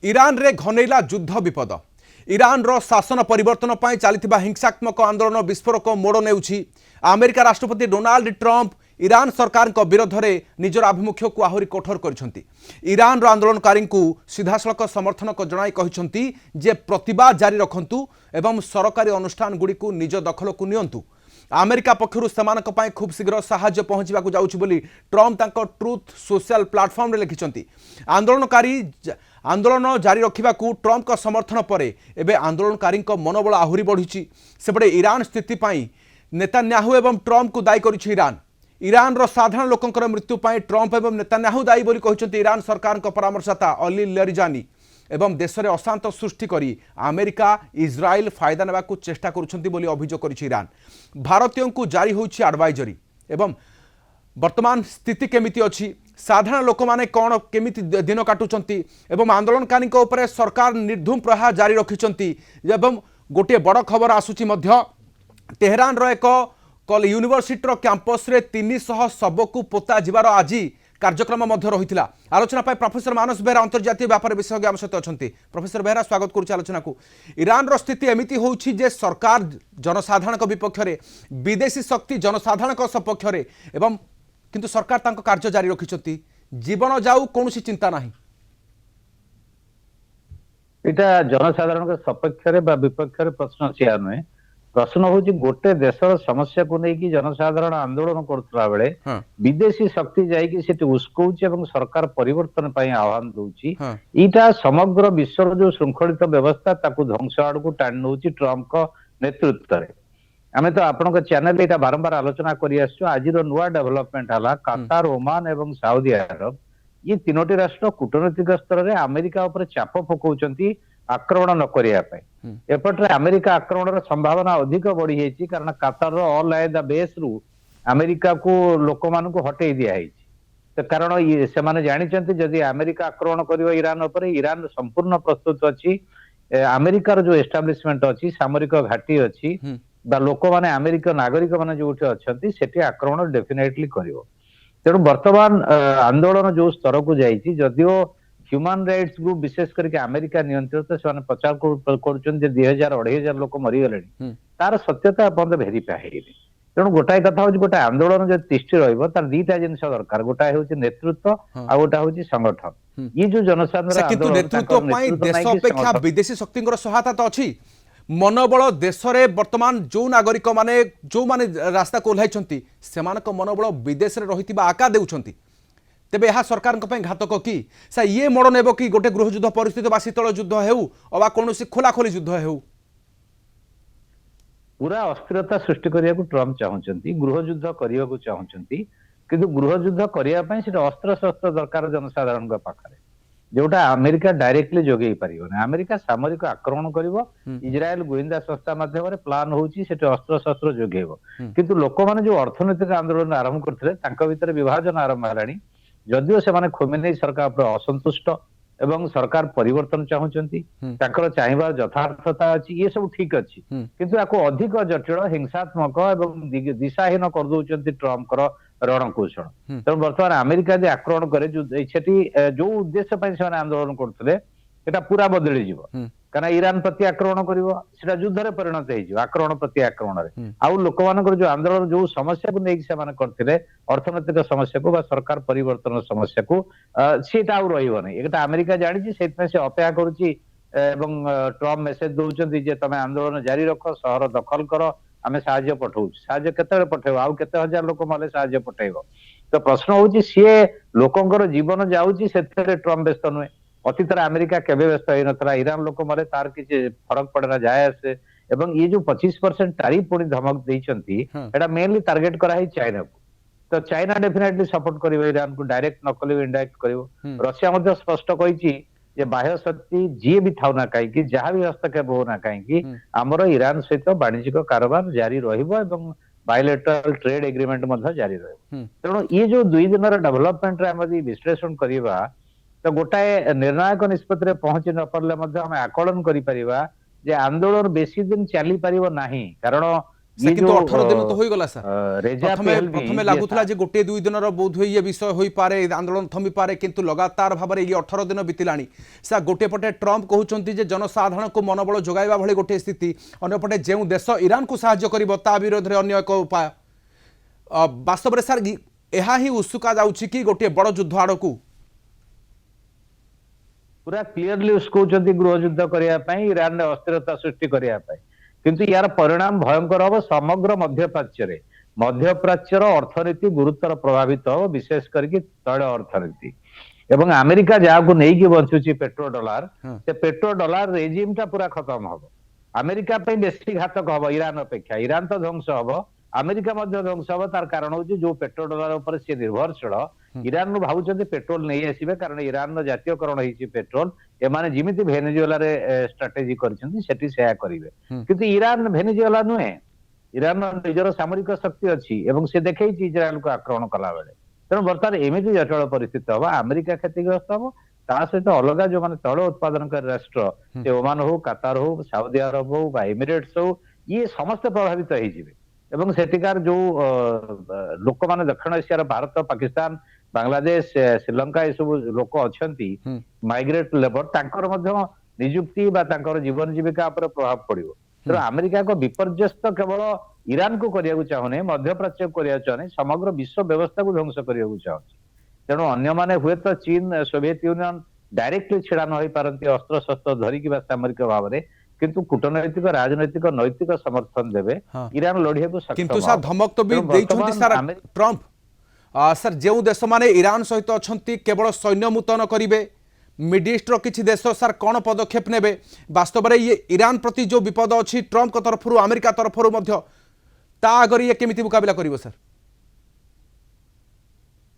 Iran रे घनेला युद्ध विपद। ईरान रो शासन परिवर्तन पर चलता हिंसात्मक आंदोलन विस्फोरक मोड़ नेउछि। अमेरिका राष्ट्रपति डोनाल्ड ट्रंप ईरान सरकार विरोध में निजर आभिमुख्य को आहरी कठोर कर ईरान आंदोलनकारी सीधासख समर्थन जनाई कहते जे प्रतिवाद जारी रखु एवं सरकारी अनुष्ठान गुड़ी निज दखल को नियंतु। अमेरिका पक्षर से खूब शीघ्र साहाय्य पहुंचा जाऊँगी बोली ट्रंप ट्रुथ सोशल प्लाटफर्म लिखिं। आंदोलनकारी आंदोलन जारी रखा ट्रंप का समर्थन पर एवं आंदोलनकारी मनोबल आहरी बढ़ी। सेपटे ईरान स्थिति नेतान्याहू एवं ट्रंप को दायी कर ईरान। ईरान रो साधारण लोकंकर मृत्यु पर ट्रंप एवं नेतान्याहू दायी बोली कहते ईरान सरकार परामर्शदाता अली लरिजानी एवं देश में अशांत सृष्टि करी अमेरिका इज्राइल फायदा नेबा को चेष्टा करुछंती बोली अभियोग करिछि ईरान। भारतीयों को जारी होइछि एडवाइजरी एवं वर्तमान स्थिति केमिति अछि, साधारण लोक माने कौन केमिति दिन काटुचंती एवं आंदोलनकारी उपरे सरकार निर्धूम प्रहार जारी रखिचंती। एवं गोटे बड़ खबर आसुछि मध्य तेहरान रो एक यूनिवर्सिटी कैंपस रे 300 शव को पोता जिबार आज कार्यक्रम रही। आलोचना प्रोफेसर मानस बेहरा अंतर्जातीय व्यापार विशेषज्ञ आम सहित अच्छा। प्रोफेसर बेहरा स्वागत करुच्ची आलोचना को। ईरान रो स्थिति एमती होउछि जे सरकार जनसाधारण विपक्ष में, विदेशी शक्ति जनसाधारण सपक्ष में एवं किंतु सरकार तांको कार्य जारी रखिछंती। जीवन जाऊ कौन चिंता नहीं। इटा जनसाधारण सपक्ष विपक्ष प्रश्न सिया नुहे। प्रश्न हूँ गोटे देशर समस्या को लेकिन जनसाधारण आंदोलन करुला बेले विदेशी शक्ति जाइए उस्कौची और सरकार परिवर्तन आह्वान दूची। इटा समग्र विश्वर जो श्रृंखलित व्यवस्था ताकू ध्वंस आड़ को टाणी नौ ट्रंप नेतृत्व में। आम तो आपण चैनल यहाँ बारंबार आलोचना कर आज नुआ डेभलपमेंट है कतार, ओमान और साउदी अरब ये तीनोटी राष्ट्र कूटनैतिक स्तर में अमेरिका उपर चाप पकाउछंती आक्रमण न करिया। एपटे अमेरिका आक्रमण संभावना अधिक बढ़ी जाइए कारण कतार ऑल आयदा बेस रु अमेरिका को लोक मान को हटई दिखाई। तो कारण से माने जानिचंती जदि अमेरिका आक्रमण करियो ईरान उपर, ईरान संपूर्ण प्रस्तुत अछि। अमेरिकार जो एस्टाब्लिशमेंट अछि, सामरिक घाटी अछि बा लोक माने अमेरिका नागरिक माने जो अच्छी सेठी आक्रमण डेफिनेटली करियो। तेणु वर्तमान आंदोलन जो स्तर को जाइए जदियो ह्यूमन राइट्स ग्रुप विशेष करके अमेरिका नियंत्रित से प्रचार कर 2000-2500 लोक मरीगले तार सत्यता अपन भेरीफाई है। तेणु गोटाए कथा हूँ गोटे आंदोलन जो तिष्ठि रही दीटा जिन दरकार गोटाए हूँ नेतृत्व आ गोटा हूँ संगठन। ये जो जनसाधारण नेतृत्व विदेशी शक्ति सहायता तो अच्छी मनोबल देश में वर्तमान जो नागरिक माने जो माने रास्ता को ओह्लाई से मनोबल विदेश में रही आका देउछंती। तेबे यह सरकार घातक कि ये मोड़ नेब कि गोटे गृहयुद्ध परिस्थिति बा शीतल युद्ध हेउ अबा कौन खोलाखोली युद्ध हेउ पूरा अस्थिरता सृष्टि करने को ट्रंप चाहते गृहयुद्ध करने को चाहते किंतु गृहयुद्ध करने अस्त्र शस्त्र दरकार जनसाधारण पाखे जोटा अमेरिका डायरेक्टली जोगे पारे। अमेरिका सामरिक आक्रमण कर इज्राएल गोइंदा संस्था माध्यम प्लान होची अस्त्र शस्त्र जोगेब किंतु लोक माने जो अर्थनैतिक आंदोलन आरंभ करते भितर विभाजन आरंभ है। जदियो से माने खोमेनी सरकार पर असंतुष्ट एवं सरकार परिवर्तन चाहूंती चाहबार यथार्थता अच्छी ये सब ठीक अच्छी किंतु आपको अधिक जटिल हिंसात्मक एवं दिशाहीन कर दौरान ट्रंप रणकौशल। तेणु बर्तमान अमेरिका यदि आक्रमण करे जो उद्देश्य से आंदोलन करते पूरा बदली जीव कारण ईरान प्रति आक्रमण कर युद्ध में परिणत हो आक्रमण प्रति आक्रमण आउ लोक मान जो आंदोलन जो समस्या को लेकिन करते अर्थनैतिक समस्या को सरकार परिवर्तन समस्या को सीटा आउ रही एक अमेरिका जानी से अपेक्षा करुच्ची ट्रंप मेसेज दौरान तुम आंदोलन जारी रख सहर दखल कर आम साहाय्य पठाऊ साहाय्य केते पठेब आउ केते हजार लोक माले साहाय्य पठेब। तो प्रश्न हूँ सी लोकंर जीवन जाऊँगी से ट्रंप व्यस्त नुहे। अतीत अमेरिका केबे व्यस्त हो नथला ईरान लोक मारे तार किसी फरक पड़ेना जाए आसे एवं ये जो 25% टारिफ पुणी धमक देइचंती एटा मेनली टारगेट करा है चाइना को। तो चाइना डेफिनेटली सपोर्ट करिवो ईरान को डायरेक्ट न कले इनडायरेक्ट करिवो। रशिया मध्ये स्पष्ट कहिछि जे बाह्य शक्ति जी भी थाउ ना कहीं जहाँ भी हस्तक्षेप हो ना कहीं आमर ईरान सहित वाणिज्यिक कारोबार जारी रहिबो एवं बायलेटरल ट्रेड एग्रीमेंट मध्ये जारी रहिबो। तेणु ये जो 2 दिन डेवलपमेंट रे हम विश्लेषण करिबा तो गोटाए निर्णायक निष्पत्ति पहुंची न पारे आम आकलन करें आंदोलन बेसी दिन चली पार ना कारण से किंतु 18 दिन तो होई गला सर रेजा प्रथमे पहलवी प्रथमे लागुतला जे गोटे दुई दिन बोध हुए ये विषय होई पारे आंदोलन थमी पारे किंतु लगातार भाव में ये 18 दिन बीतिलाणी सर गोटे पटे ट्रम्प कहउचंती जे जनसाधारण को मनोबल जोगाइबा भली गोटे स्थिति अन्य पटे जेउ देश ईरान को सहाय्य करिवो ता विरोध रे अन्य एक उपाय वास्तव में सर एहा ही उत्सुका जाउछि कि गोटे बड़ युद्ध आड़कू पूरा क्लियरली उसकौचंती गृह युद्ध करने पाई ईरान ने अस्थिरता सृष्टि करने पाई किंतु यार परिणाम भयंकर हम समग्र मध्यप्राच्यर अर्थनीति गुरुतर प्रभावित हम विशेष करके तैल अर्थनीति एवं अमेरिका जहाँ नहीं बंचुची पेट्रो डॉलर से पेट्रो डॉलर रेजिम टा पूरा खत्म हम अमेरिका पे बेसी घातक हम ईरान अपेक्षा ईरान तो ध्वंस हम अमेरिका मध्य ध्वंस हम तार कारण हूँ जो पेट्रो डॉलर उपर से निर्भरशील ईरान भावुं पेट्रोल नहीं आसबे कारण ईरान जातीयकरण होती पेट्रोल एमाने जिमिति भेनेजुएला रे स्ट्राटेजी करछंती करेंगे किंतु ईरान भेनेजुएला नुहे ईरान निजर सामरिक शक्ति अच्छी एवं से देखई इजराइल को आक्रमण कला बेले तेणु बर्तमान एमती जटिल परिस्थिति हम अमेरिका क्षतिग्रस्त हम ता सहित अलग जो मैंने तैल उत्पादनकारी राष्ट्र से ओमान हो कतार हो साउदी अरब हो एमिरेट्स हो ये समस्त प्रभावित होइजिबे एवं सेटिकार जो लोक माने दक्षिण एशिया भारत पाकिस्तान बांग्लादेश श्रीलंका ये सब लोक अच्छी माइग्रेट लेबर तांकर मध्य नियुक्ति बा तांकर जीवन जीविका पर प्रभाव पड़ो तेणु अमेरिका को विपर्यस्त केवल ईरान को करने चाहूनी मध्यप्राच्य को चाहूनी समग्र विश्व व्यवस्था को ध्वंस करने चाहूँ तेणु अन्य माने हुए तो चीन सोवियत यूनियन डायरेक्टली छिड़ा न पारती अस्त्र शस्त्र धरिकी सामरिक भाव में किंतु कूटनैतिक राजनैतिक नैतिक समर्थन देवे ईरान लड़िया को किंतु सर धमक तो भी देइछंती सर ट्रम्प सर जो देश माने ईरान सहित अच्छी केवल सैन्य मुतयन करेंगे मिड ईस्ट किसी देश सर कौन पदक्षेप नेबे वास्तव में ये ईरान प्रति जो विपद अच्छी ट्रम्प तरफ अमेरिका तरफ आगे ये केमिति मुकाबला करिवो सर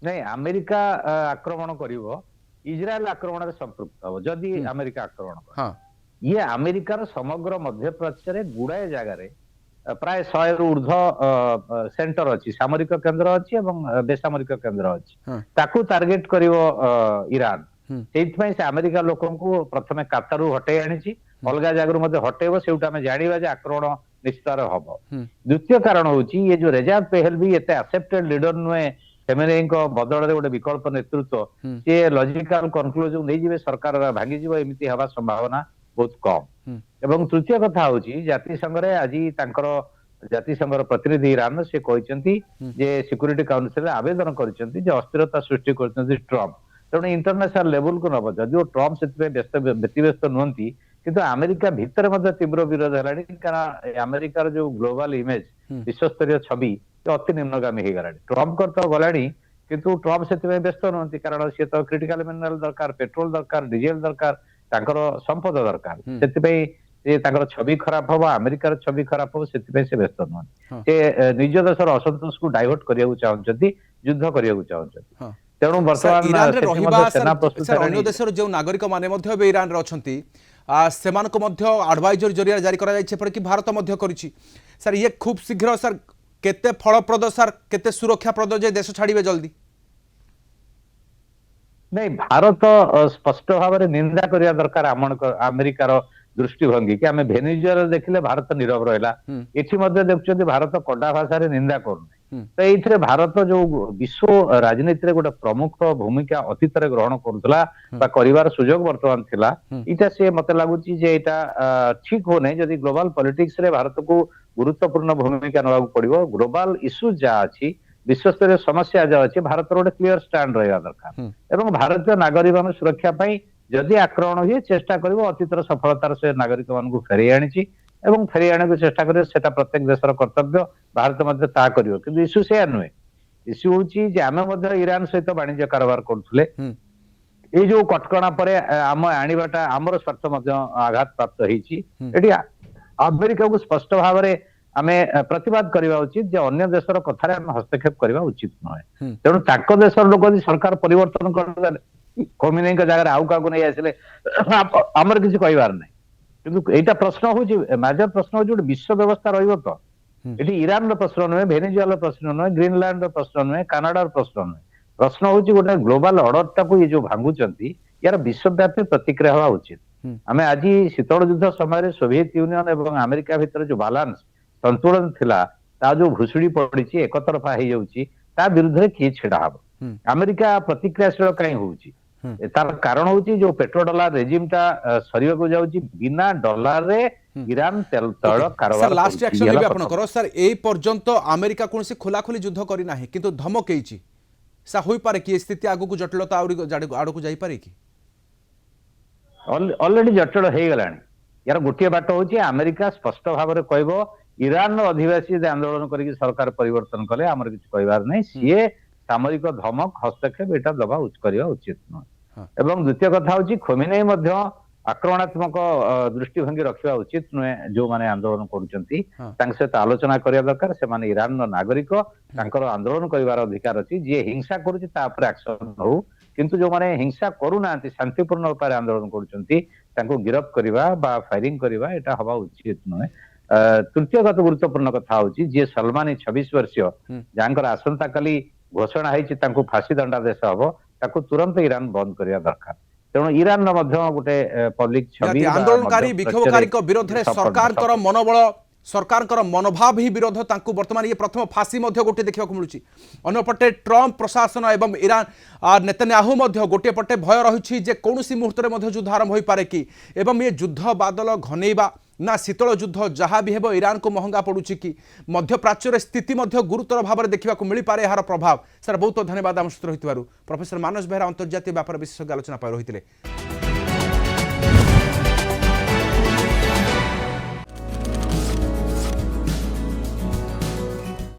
नहीं अमेरिका आक्रमण करिवो इजराइल आक्रमण संपृक्त हम जदि अमेरिका आक्रमण ये अमेरिकार समग्र मध्यप्राच्य गुड़ाए जगार प्राय 100 रु ऊर्ध सेंटर अच्छी सामरिक केन्द्र अच्छी बेसामरिक केन्द्र अच्छी ताकू टार्गेट करिवो ईरान से अमेरिका लोक प्रथम कातारू हटे आनी अलग जगह हटेब से जाना जे आक्रमण निश्चित हम द्वितीय कारण हूँ ये जो रेजा पेहलवी एत एक्सेप्टेड लीडर नुहे फेमेनी बदल गोटे विकल्प नेतृत्व सी लॉजिकल कनक्लूजन नहीं जी सरकार भांगी एमती हवा संभावना बहुत कम एवं तृतीय कथा हूँ जातिसंघ आज जातिसंघ प्रतिनिधि ईरान से कहते सिक्यूरीटी काउंसिल आवेदन कर अस्थिरता सृष्टि कर ट्रम्प तेणु इंटरनेशनल लेवल को नब जदिव ट्रम्प से व्यतिव्यस्त नुहति किंतु अमेरिका भितर तीव्र विरोध है कारण अमेरिकार जो ग्लोबल इमेज विश्वस्तरीय छवि अति निम्नगामी हो गला ट्रम्प तो गला किंतु ट्रम्प से व्यस्त नुहति कारण सी तो क्रिटिकल मिनरल दरकार पेट्रोल दरकार डीजेल दरकार संपद दरकार से छवि खराब हम अमेरिकार छवि खराब हम से व्यस्त नुहति से निज देशर असंतोष को डाइवर्ट करने चाहते युद्ध करने चाहते तेणु बर्तमान देशर जो नागरिक माने ईरान रे अछंती सेमानको मध्य एडवाइजर जरिया जारी करा जायछि पर कि भारत मध्य करिछि सर ये खूब शीघ्र सर केते फलप्रद सर केते सुरक्षाप्रद जे देश छाड़िबे जल्दी नहीं भारत स्पष्ट भाव में निंदा करने दरकार अमेरिकार दृष्टिभंगी कि आम भेनेजुएला देखिले भारत नीरव रहा एठी देखुं भारत कड़ा भाषा निंदा करना तो ये भारत जो विश्व राजनीति गोटे प्रमुख भूमिका अतीत ग्रहण करुला सुजोग बर्तमान थिला इटा से मत लगुच ठीक हो नहीं जदि ग्लोबल पॉलिटिक्स रे भारत को गुरुत्वपूर्ण भूमिका नवा पड़ो ग्लोबल इश्यू जहाँ अच्छी विश्वस्तरीय समस्या जहाँ अच्छी भारत गोटे क्लीयर स्टैंड रहा दरकार एवं भारतीय नागरिक मान सुरक्षा जदि आक्रमण हुए चेष्टा कर अतीतर सफलतार से नागरिक मान फेरी आनी एवं फेरी आने को चेष्टा करें सेटा प्रत्येक देशर कर्तव्य भारत मध्य ता करियो किंतु इश्यू से नुहे इश्यू होची जे आमे मध्य ईरान सहित वाणिज्य कारोबार करथुले ए जो कटकणा परे आम आनिबाटा हमर स्वार्थ मध्य आघात प्राप्त होईची एटी अमेरिका को स्पष्ट भाव में आमे प्रतिवाद करबा उचित जे अन्य देशर कथारे हम हस्तक्षेप करबा उचित नहे तेणु ताको देशर लोक यदि सरकार परिवर्तन कर कमिनी के जगह आउ का नहीं आसिले आमर किसी कहबार नहीं किंतु एटा प्रश्न हूँ मेजर प्रश्न हूँ विश्व व्यवस्था रही तो ये ईरान प्रश्न नुहे भेनेजुएला प्रश्न नुहे ग्रीनलैंड प्रश्न नुहे कानाडार प्रश्न नुहे प्रश्न हूँ गोटे ग्लोबल ऑर्डर टाक ये जो भांगुंट यार विश्वव्यापी प्रतिक्रिया हवा उचित आम आज शीतल युद्ध समय सोवियत यूनियन और अमेरिका भितर जो बालांस संतुलन थिला ता जो भुसुड़ी पड़ी एक तरफा हो जाउची ता विरुद्ध किए छिड़ा हब अमेरिका प्रतिक्रियाशील कहीं होउची तार कारण होची जो पेट्रो डॉलर रेजिम ता सरिया को जाउची बिना डॉलर रे ईरान तेल तैल सर कारोबार लास्ट करूची। रिएक्शन ये लेबे होला आपण प्रथम। करो सर ए पर्यंत अमेरिका कोनसी खोलाखोली युद्ध करी नाही किंतु धमक हेची सा होई पारे कि स्थिति आगु को जटिलता आड़ को जाई पारे कि ऑलरेडी जटिल हो गलानी यार गोटे बाट होची अमेरिका स्पष्ट भाव में कहबो ईरान अधिवासी जे आंदोलन करके सरकार परिवर्तन कले हमर किछ कहबार नहीं सीए सामरिक धमक हस्तक्षेप एटा दबा करवा उचित हाँ। नुह एवं द्वितीय कथा होची खोमेनेई मध्य आक्रमणात्मक दृष्टिभंगी रखा उचित नुहे जो माने आंदोलन करुचंती हाँ। तांक सहित आलोचना करिया दरकार से माने ईरान नो नागरिक तांकर आंदोलन करिवार अधिकार अछि जे हिंसा करूची ता पर एक्शन हो किंतु जो माने हिंसा करूना शांतिपूर्ण उपाय आंदोलन करुचंती तांको गिरफ्त करिवा बा फायरिंग करिवा एटा हवा उचित नुहे तृतीयगत गुरुत्वपूर्ण कथा होची जे सलमानी 26 वर्षीय जानकर आसंता काली घोषणा होती फांसी दंडादेश हम ताकू तुरंत ईरान बंद करिया दरकार तेणु ईरान गोटे पब्लिक छवि आंदोलनकारी विक्षोभकारी विरोध में सरकार मनोबल सरकार मनोभाव ही विरोध तांकु वर्तमान ये प्रथम फांसी गोटे देखा मिलूँ अन्यपटे ट्रंप प्रशासन एवं ईरान नेतन्याहू गोटे पटे भय रही जे कौन मुहूर्त में युद्ध आरंभ हो पारे कि एवं ये युद्ध बादल घनेबा ना शीतल युद्ध जहाँ भी हेब ईरान को महंगा पड़ुची कि मध्यप्राच्यर स्थिति गुरुतर भाव में देखा मिल पारे यार प्रभाव सर बहुत धन्यवाद आम सहित रही प्रोफेसर मानस बेहरा अंतर्जातीय व्यापार विशेषज्ञ आलोचना रही